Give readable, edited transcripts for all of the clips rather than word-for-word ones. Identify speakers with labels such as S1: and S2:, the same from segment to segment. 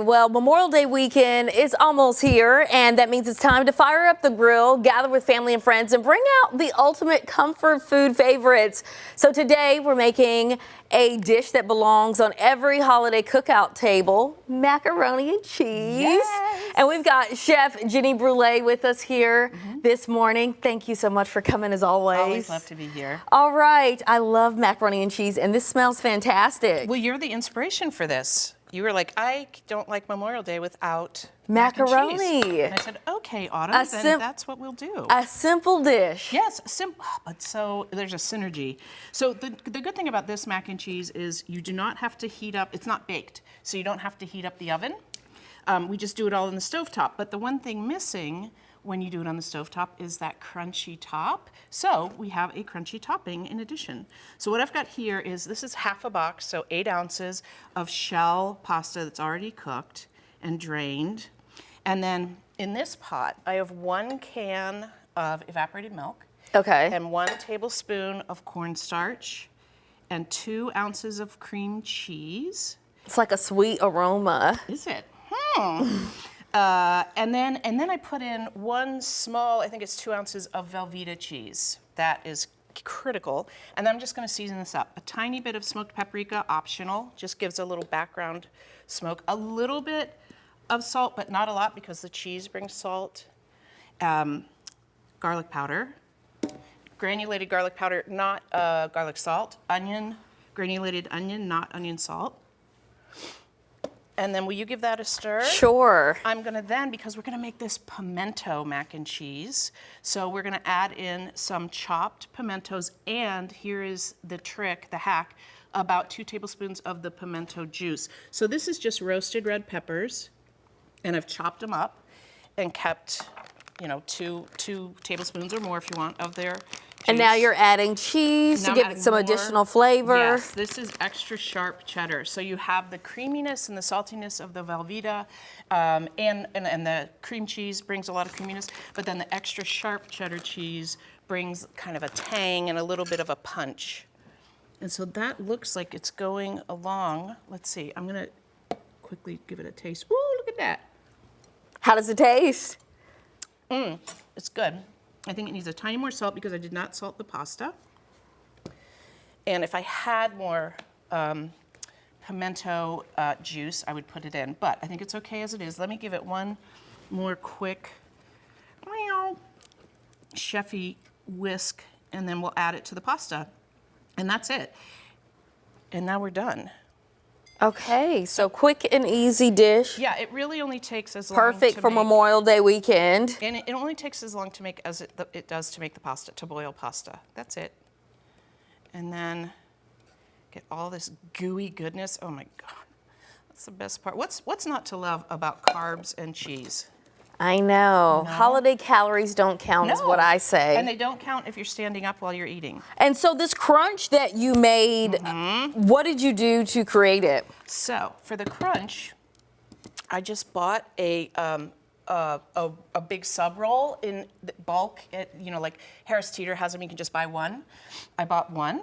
S1: Well, Memorial Day weekend is almost here, and that means it's time to fire up the grill, gather with family and friends, and bring out the ultimate comfort food favorites. So today we're making a dish that belongs on every holiday cookout table, macaroni and cheese.
S2: Yes.
S1: And we've got Chef Jenny Brulé with us here this morning. Thank you so much for coming as always.
S2: Always love to be here.
S1: All right, I love macaroni and cheese, and this smells fantastic.
S2: Well, you're the inspiration for this. You were like, I don't like Memorial Day without
S1: Macaroni.
S2: mac and cheese. And I said, okay, Autumn, then that's what we'll do.
S1: A simple dish.
S2: Yes, simple, but so there's a synergy. So the good thing about this mac and cheese is you do not have to heat up, it's not baked, so you don't have to heat up the oven. We just do it all in the stovetop. But the one thing missing when you do it on the stovetop is that crunchy top. So we have a crunchy topping in addition. So what I've got here is, this is half a box, so 8 ounces of shell pasta that's already cooked and drained. And then in this pot, I have 1 can of evaporated milk.
S1: Okay.
S2: And 1 tablespoon of cornstarch and 2 ounces of cream cheese.
S1: It's like a sweet aroma.
S2: Is it? And then I put in 1 small, I think it's 2 ounces of Velveeta cheese. That is critical. And then I'm just going to season this up. A tiny bit of smoked paprika, optional, just gives a little background smoke. A little bit of salt, but not a lot because the cheese brings salt. Garlic powder, granulated garlic powder, not garlic salt. Onion, granulated onion, not onion salt. And then will you give that a stir?
S1: Sure.
S2: I'm gonna then, because we're gonna make this pimento mac and cheese, so we're gonna add in some chopped pimentos, and here is the trick, the hack, about 2 tablespoons of the pimento juice. So this is just roasted red peppers, and I've chopped them up and kept, you know, two tablespoons or more if you want of their juice.
S1: And now you're adding cheese to give it some additional flavor.
S2: Yes, this is extra sharp cheddar. So you have the creaminess and the saltiness of the Velveeta, and the cream cheese brings a lot of creaminess, but then the extra sharp cheddar cheese brings kind of a tang and a little bit of a punch. And so that looks like it's going along. Let's see, I'm gonna quickly give it a taste. Ooh, look at that.
S1: How does it taste?
S2: It's good. I think it needs a tiny more salt because I did not salt the pasta. And if I had more pimento juice, I would put it in. But I think it's okay as it is. Let me give it one more quick chefy whisk, and then we'll add it to the pasta. And that's it. And now we're done.
S1: Okay, so quick and easy dish.
S2: Yeah, it really only takes as long
S1: Perfect
S2: to
S1: for
S2: make,
S1: Memorial Day weekend.
S2: and it only takes as long to make as it does to make the pasta, to boil pasta. That's it. And then get all this gooey goodness. Oh my God, that's the best part. What's not to love about carbs and cheese?
S1: I know.
S2: No.
S1: Holiday calories don't count is what I say.
S2: And they don't count if you're standing up while you're eating.
S1: And so this crunch that you made, what did you do to create it?
S2: So for the crunch, I just bought a big sub roll in bulk. You know, like Harris Teeter has them. You can just buy one. I bought one,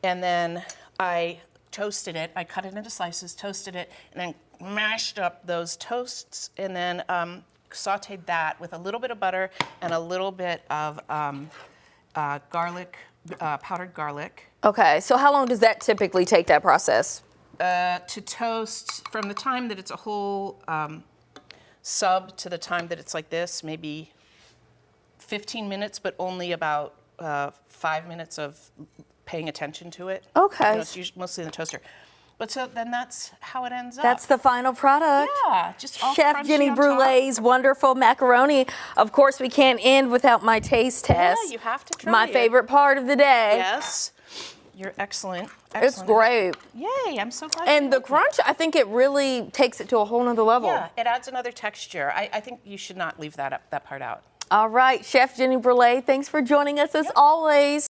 S2: and then I toasted it. I cut it into slices, toasted it, and then mashed up those toasts, and then sauteed that with a little bit of butter and a little bit of garlic, powdered garlic.
S1: Okay, so how long does that typically take, that process?
S2: To toast from the time that it's a whole sub to the time that it's like this, maybe 15 minutes, but only about 5 minutes of paying attention to it.
S1: Okay.
S2: You know, it's usually mostly in the toaster. But so then that's how it ends up.
S1: That's the final product.
S2: Yeah, just all
S1: Chef
S2: crunchy
S1: Jenny
S2: on top.
S1: Brulé's wonderful macaroni. Of course, we can't end without my taste test.
S2: Yeah, you have to try
S1: my
S2: it.
S1: favorite part of the day.
S2: Yes, you're excellent.
S1: It's great.
S2: Yay, I'm so glad.
S1: And
S2: you
S1: the
S2: like it.
S1: crunch, I think it really takes it to a whole nother level.
S2: Yeah, it adds another texture. I think you should not leave that part out.
S1: All right, Chef Jenny Brulé, thanks for joining us as always.